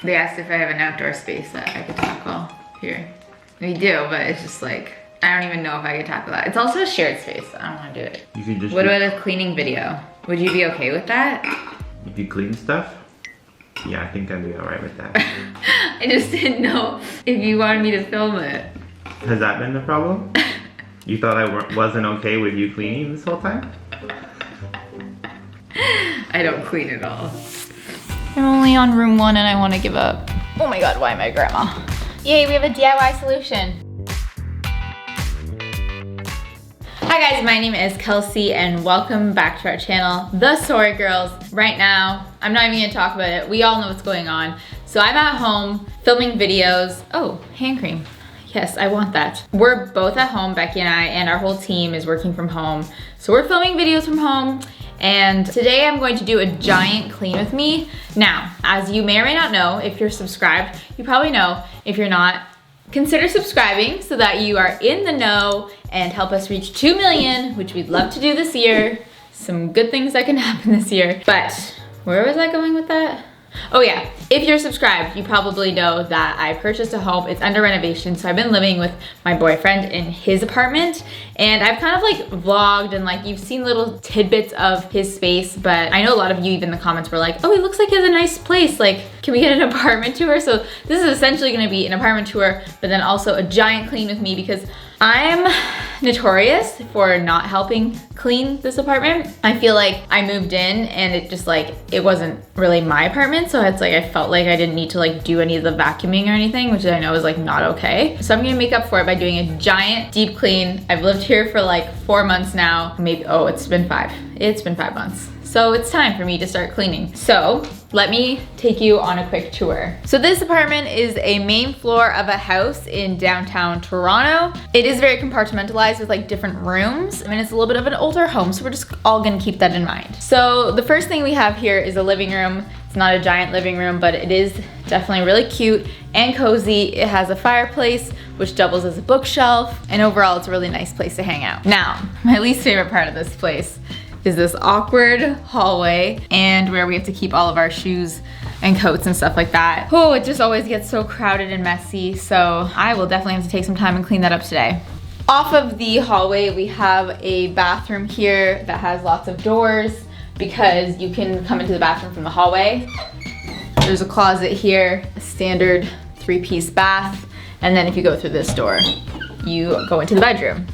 They asked if I have an outdoor space that I could tackle here. We do, but it's just like, I don't even know if I could tackle that. It's also a shared space, so I don't want to do it. You can just. What about a cleaning video? Would you be okay with that? If you clean stuff? Yeah, I think I'd be alright with that. I just didn't know if you wanted me to film it. Has that been the problem? You thought I wasn't okay with you cleaning this whole time? I don't clean at all. I'm only on room 1 and I want to give up. Oh my god, why am I grandma? Yay, we have a DIY solution. Hi guys, my name is Kelsey and welcome back to our channel, TheSorryGirls. Right now, I'm not even gonna talk about it. We all know what's going on. So I'm at home filming videos. Oh, hand cream. Yes, I want that. We're both at home, Becky and I, and our whole team is working from home. So we're filming videos from home. And today I'm going to do a giant clean with me. Now, as you may or may not know, if you're subscribed, you probably know. If you're not, consider subscribing so that you are in the know and help us reach 2 million, which we'd love to do this year. Some good things that can happen this year. But where was I going with that? Oh yeah, if you're subscribed, you probably know that I purchased a home. It's under renovation, so I've been living with my boyfriend in his apartment, and I've kind of like vlogged and like you've seen little tidbits of his space, but I know a lot of you even in the comments were like, oh, it looks like he has a nice place. Like, can we get an apartment tour? So this is essentially gonna be an apartment tour, but then also a giant clean with me because I'm notorious for not helping clean this apartment. I feel like I moved in and it just like, it wasn't really my apartment. So it's like, I felt like I didn't need to like do any of the vacuuming or anything, which I know is like not okay. So I'm gonna make up for it by doing a giant deep clean. I've lived here for like 4 months now. Maybe, oh, it's been 5. It's been 5 months. So it's time for me to start cleaning. So let me take you on a quick tour. So this apartment is a main floor of a house in downtown Toronto. It is very compartmentalized with like different rooms. I mean, it's a little bit of an older home, so we're just all gonna keep that in mind. So the first thing we have here is a living room. It's not a giant living room, but it is definitely really cute and cozy. It has a fireplace, which doubles as a bookshelf, and overall it's a really nice place to hang out. Now, my least favorite part of this place is this awkward hallway and where we have to keep all of our shoes and coats and stuff like that. Oh, it just always gets so crowded and messy, so I will definitely have to take some time and clean that up today. Off of the hallway, we have a bathroom here that has lots of doors because you can come into the bathroom from the hallway. There's a closet here, a standard 3-piece bath, and then if you go through this door, you go into the bedroom,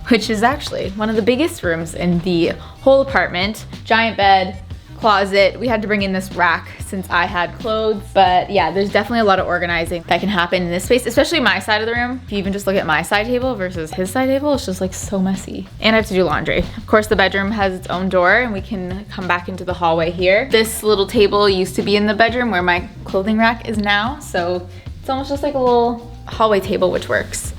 which is actually one of the biggest rooms in the whole apartment. Giant bed, closet. We had to bring in this rack since I had clothes. But yeah, there's definitely a lot of organizing that can happen in this space, especially my side of the room. If you even just look at my side table versus his side table, it's just like so messy. And I have to do laundry. Of course, the bedroom has its own door and we can come back into the hallway here. This little table used to be in the bedroom where my clothing rack is now. So it's almost just like a little hallway table, which works.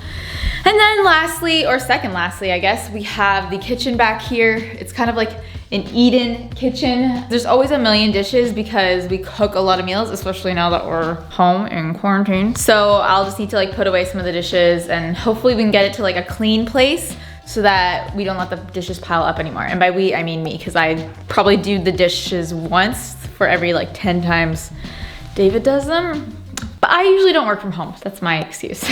And then lastly, or second lastly, I guess, we have the kitchen back here. It's kind of like an eat-in kitchen. There's always a million dishes because we cook a lot of meals, especially now that we're home in quarantine. So I'll just need to like put away some of the dishes and hopefully we can get it to like a clean place so that we don't let the dishes pile up anymore. And by we, I mean me, because I probably do the dishes once for every like 10 times David does them. But I usually don't work from home. That's my excuse.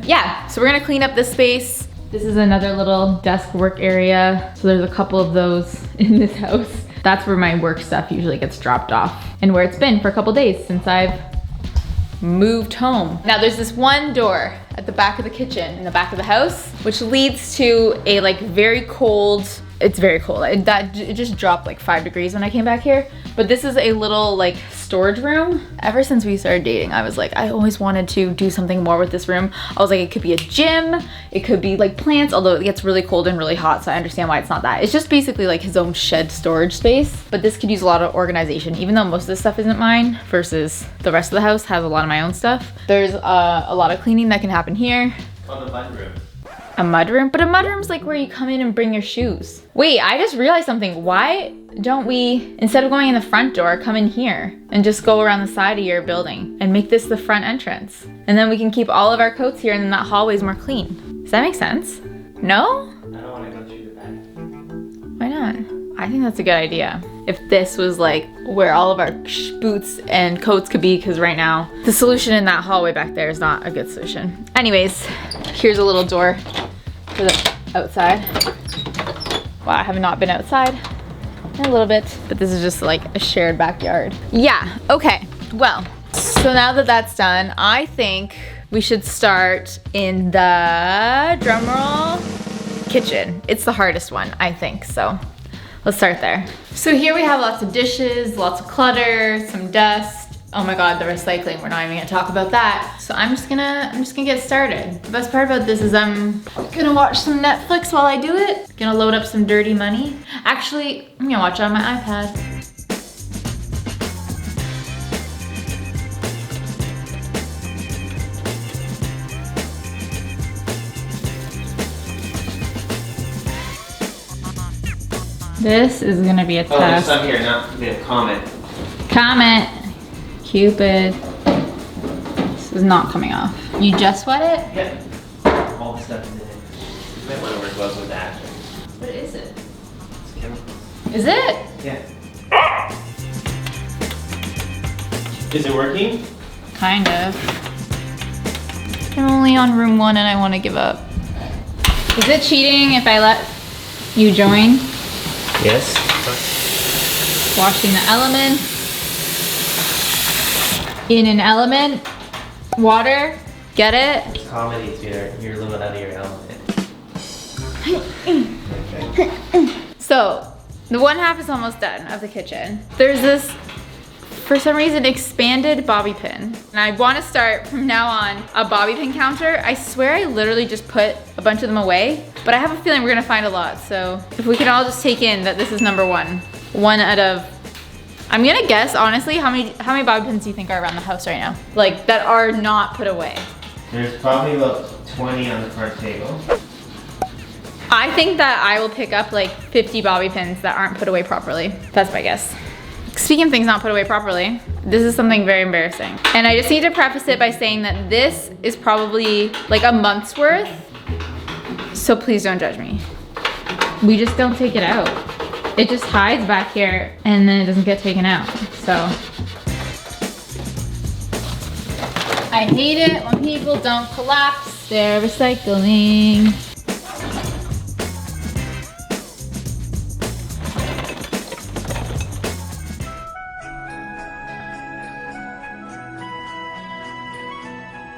Yeah, so we're gonna clean up this space. This is another little desk work area. So there's a couple of those in this house. That's where my work stuff usually gets dropped off and where it's been for a couple days since I've moved home. Now there's this one door at the back of the kitchen in the back of the house, which leads to a like very cold, it's very cold. It just dropped like 5 degrees when I came back here. But this is a little like storage room. Ever since we started dating, I was like, I always wanted to do something more with this room. I was like, it could be a gym, it could be like plants, although it gets really cold and really hot, so I understand why it's not that. It's just basically like his own shed storage space. But this could use a lot of organization, even though most of this stuff isn't mine versus the rest of the house has a lot of my own stuff. There's a lot of cleaning that can happen here. On the mudroom. A mudroom? But a mudroom's like where you come in and bring your shoes. Wait, I just realized something. Why don't we, instead of going in the front door, come in here and just go around the side of your building and make this the front entrance? And then we can keep all of our coats here and then that hallway's more clean. Does that make sense? No? I don't want to go through the bed. Why not? I think that's a good idea. if this was like where all of our boots and coats could be, because right now the solution in that hallway back there is not a good solution. Anyways, here's a little door for the outside. Wow, I have not been outside in a little bit, but this is just like a shared backyard. Yeah, okay, well, so now that that's done, I think we should start in the, drumroll, kitchen. It's the hardest one, I think, so let's start there. So here we have lots of dishes, lots of clutter, some dust. Oh my God, the recycling, we're not even gonna talk about that. So I'm just gonna get started. The best part about this is I'm gonna watch some Netflix while I do it. Gonna load up some dirty money. Actually, I'm gonna watch it on my iPad. This is gonna be a test. Oh, there's some here, not the comment. Comment. Cupid. This is not coming off. You just wet it? Yeah. All the stuff is in it. You might want to wear gloves with that. What is it? It's chemicals. Is it? Yeah. Is it working? Kind of. I'm only on room 1 and I want to give up. Is it cheating if I let you join? Yes. Washing the elements. In an element. Water. Get it? It's comedy, you're a little out of your element. So, the one half is almost done of the kitchen. There's this, for some reason, expanded bobby pin. And I want to start from now on a bobby pin counter. I swear I literally just put a bunch of them away, but I have a feeling we're gonna find a lot. So if we can all just take in that this is number 1. 1 out of, I'm gonna guess, honestly, how many bobby pins do you think are around the house right now? Like, that are not put away. There's probably about 20 on the front table. I think that I will pick up like 50 bobby pins that aren't put away properly. That's my guess. Speaking of things not put away properly, this is something very embarrassing. And I just need to preface it by saying that this is probably like a month's worth. So please don't judge me. We just don't take it out. It just hides back here and then it doesn't get taken out. So I hate it when people don't collapse their recycling.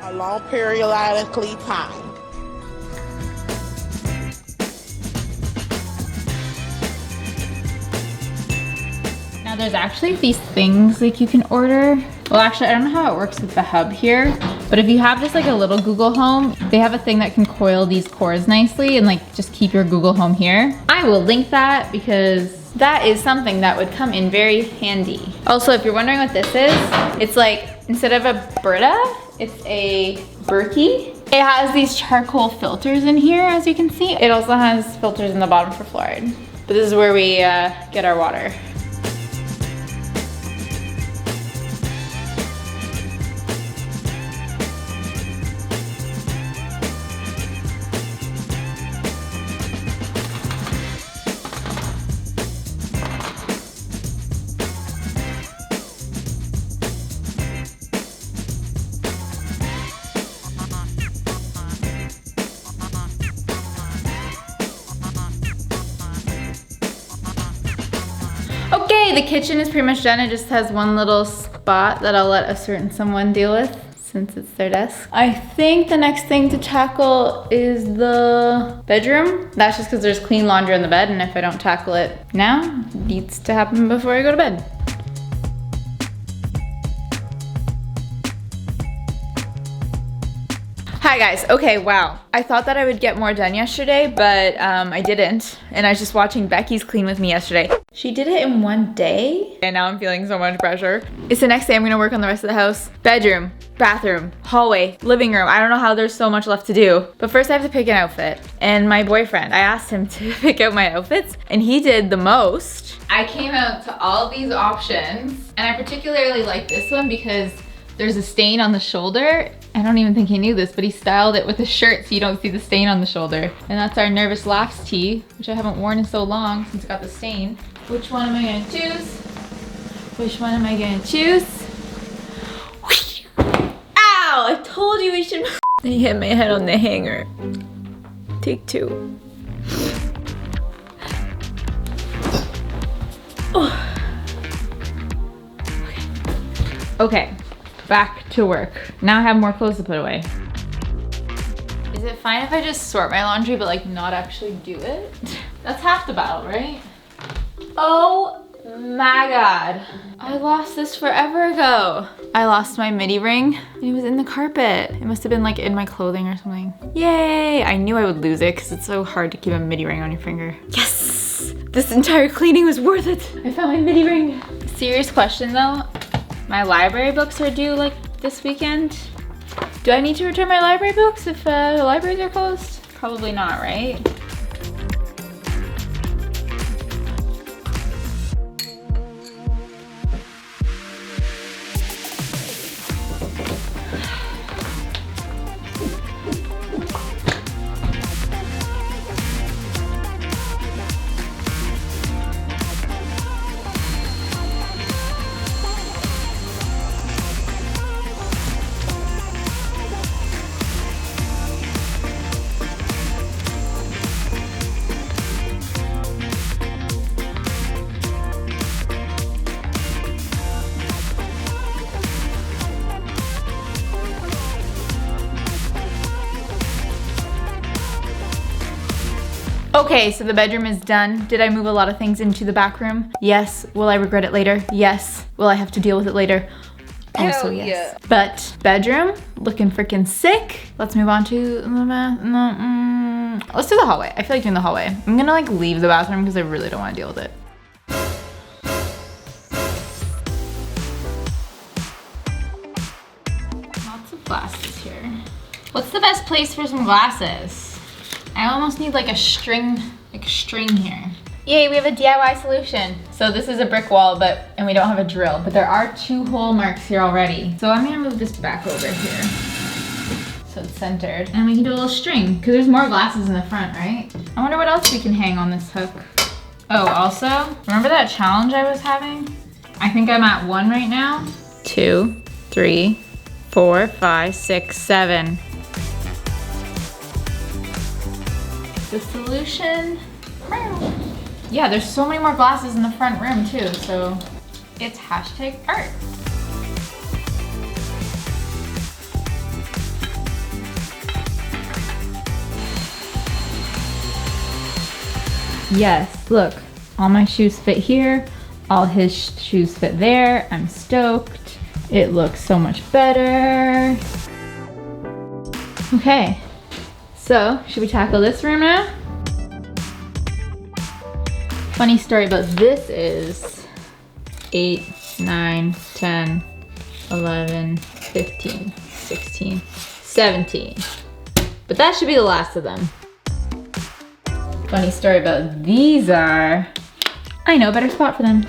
Along periodically time. Now there's actually these things like you can order. Well, actually, I don't know how it works with the hub here, but if you have just like a little Google Home, they have a thing that can coil these cords nicely and like just keep your Google Home here. I will link that because that is something that would come in very handy. Also, if you're wondering what this is, it's like, instead of a Brita, it's a Berkey. It has these charcoal filters in here, as you can see. It also has filters in the bottom for fluoride. But this is where we get our water. Okay, the kitchen is pretty much done. It just has one little spot that I'll let a certain someone deal with since it's their desk. I think the next thing to tackle is the bedroom. That's just because there's clean laundry on the bed, and if I don't tackle it now, it needs to happen before I go to bed. Hi guys, okay, wow. I thought that I would get more done yesterday, but I didn't. And I was just watching Becky's clean with me yesterday. She did it in one day, and now I'm feeling so much pressure. It's the next day. I'm gonna work on the rest of the house. Bedroom, bathroom, hallway, living room. I don't know how there's so much left to do. But first I have to pick an outfit. And my boyfriend, I asked him to pick out my outfits, and he did the most. I came out to all these options, and I particularly like this one because there's a stain on the shoulder. I don't even think he knew this, but he styled it with a shirt so you don't see the stain on the shoulder. And that's our Nervous Laughs tee, which I haven't worn in so long since it got the stain. Which one am I gonna choose? Which one am I gonna choose? Ow! I told you we should. I hit my head on the hanger. Take 2. Oh. Okay, back to work. Now I have more clothes to put away. Is it fine if I just sort my laundry but like not actually do it? That's half the battle, right? Oh my god. I lost this forever ago. I lost my midi ring and it was in the carpet. It must have been like in my clothing or something. Yay! I knew I would lose it because it's so hard to keep a midi ring on your finger. Yes! This entire cleaning was worth it. I found my midi ring. Serious question though. My library books are due like this weekend. Do I need to return my library books if the libraries are closed? Probably not, right? Okay, so the bedroom is done. Did I move a lot of things into the back room? Yes. Will I regret it later? Yes. Will I have to deal with it later? Also yes. Yeah. But bedroom, looking freaking sick. Let's move on to the bath. Let's do the hallway. I feel like doing the hallway. I'm gonna like leave the bathroom because I really don't want to deal with it. Lots of glasses here. What's the best place for some glasses? I almost need like a string here. Yay, we have a DIY solution. So this is a brick wall, and we don't have a drill, but there are 2 hole marks here already. So I'm gonna move this back over here so it's centered. And we can do a little string, because there's more glasses in the front, right? I wonder what else we can hang on this hook. Oh, also, remember that challenge I was having? I think I'm at 1 right now. 2, 3, 4, 5, 6, 7. The solution. Yeah, there's so many more glasses in the front room too, so it's #art. Yes, look, all my shoes fit here, all his shoes fit there. I'm stoked. It looks so much better. Okay. So, should we tackle this room now? Funny story about this is 8, 9, 10, 11, 15, 16, 17. But that should be the last of them. Funny story about these are, I know a better spot for them.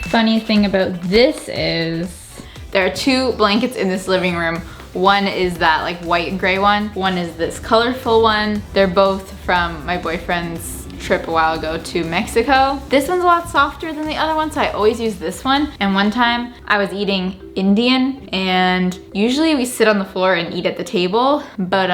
Funny thing about this is, there are 2 blankets in this living room. One is that like white and gray one. One is this colorful one. They're both from my boyfriend's trip a while ago to Mexico. This one's a lot softer than the other one, so I always use this one. And one time I was eating Indian, and usually we sit on the floor and eat at the table. But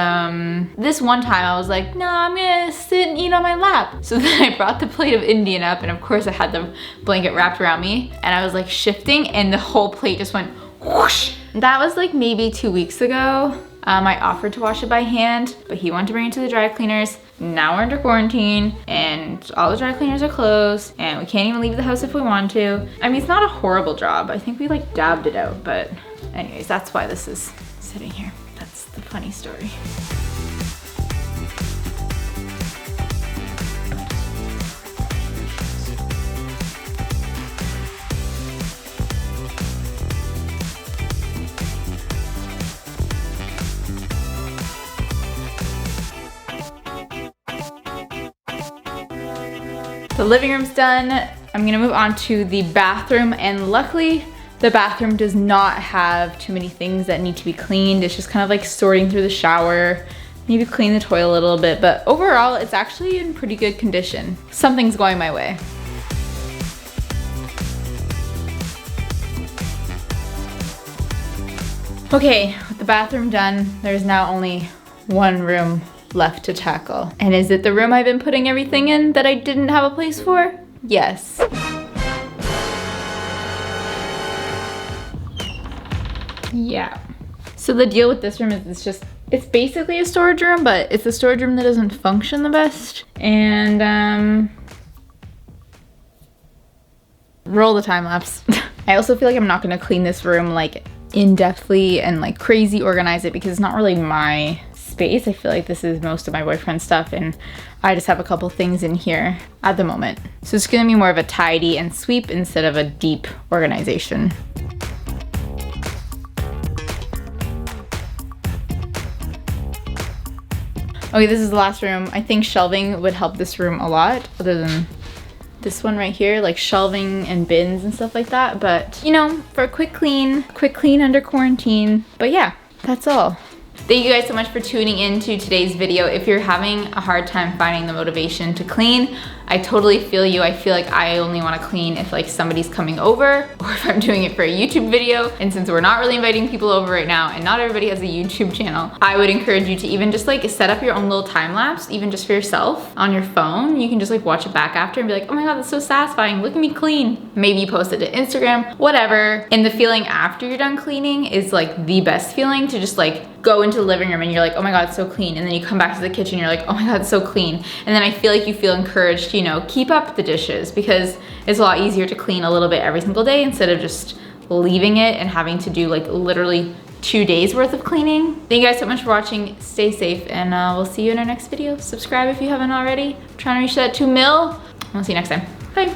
this one time I was like, no, I'm gonna sit and eat on my lap. So then I brought the plate of Indian up, and of course I had the blanket wrapped around me, and I was like shifting, and the whole plate just went whoosh. That was like maybe 2 weeks ago. I offered to wash it by hand, but he wanted to bring it to the dry cleaners. Now we're under quarantine and all the dry cleaners are closed and we can't even leave the house if we want to. I mean, it's not a horrible job. I think we like dabbed it out, but anyways, that's why this is sitting here. That's the funny story. The living room's done. I'm gonna move on to the bathroom, and luckily the bathroom does not have too many things that need to be cleaned. It's just kind of like sorting through the shower, maybe clean the toilet a little bit, but overall it's actually in pretty good condition. Something's going my way. Okay, with the bathroom done, there's now only one room left to tackle. And is it the room I've been putting everything in that I didn't have a place for? Yes. Yeah. So the deal with this room is it's basically a storage room, but it's a storage room that doesn't function the best. And roll the time lapse. I also feel like I'm not gonna clean this room like in-depthly and like crazy organize it because it's not really my space. I feel like this is most of my boyfriend's stuff and I just have a couple things in here at the moment. So it's gonna be more of a tidy and sweep instead of a deep organization. Okay, this is the last room. I think shelving would help this room a lot, other than this one right here, like shelving and bins and stuff like that. But, you know, for a quick clean under quarantine. But yeah, that's all. Thank you guys so much for tuning in to today's video. If you're having a hard time finding the motivation to clean, I totally feel you. I feel like I only want to clean if like somebody's coming over or if I'm doing it for a YouTube video. And since we're not really inviting people over right now and not everybody has a YouTube channel, I would encourage you to even just like set up your own little time lapse, even just for yourself on your phone. You can just like watch it back after and be like, oh my God, that's so satisfying. Look at me clean. Maybe you post it to Instagram, whatever. And the feeling after you're done cleaning is like the best feeling, to just like go into the living room and you're like, oh my God, it's so clean. And then you come back to the kitchen, you're like, oh my God, it's so clean. And then I feel like you feel encouraged to, you know, keep up the dishes, because it's a lot easier to clean a little bit every single day instead of just leaving it and having to do like literally 2 days worth of cleaning. Thank you guys so much for watching. Stay safe, and we'll see you in our next video. Subscribe if you haven't already. I'm trying to reach that 2 mil. I'll see you next time. Bye.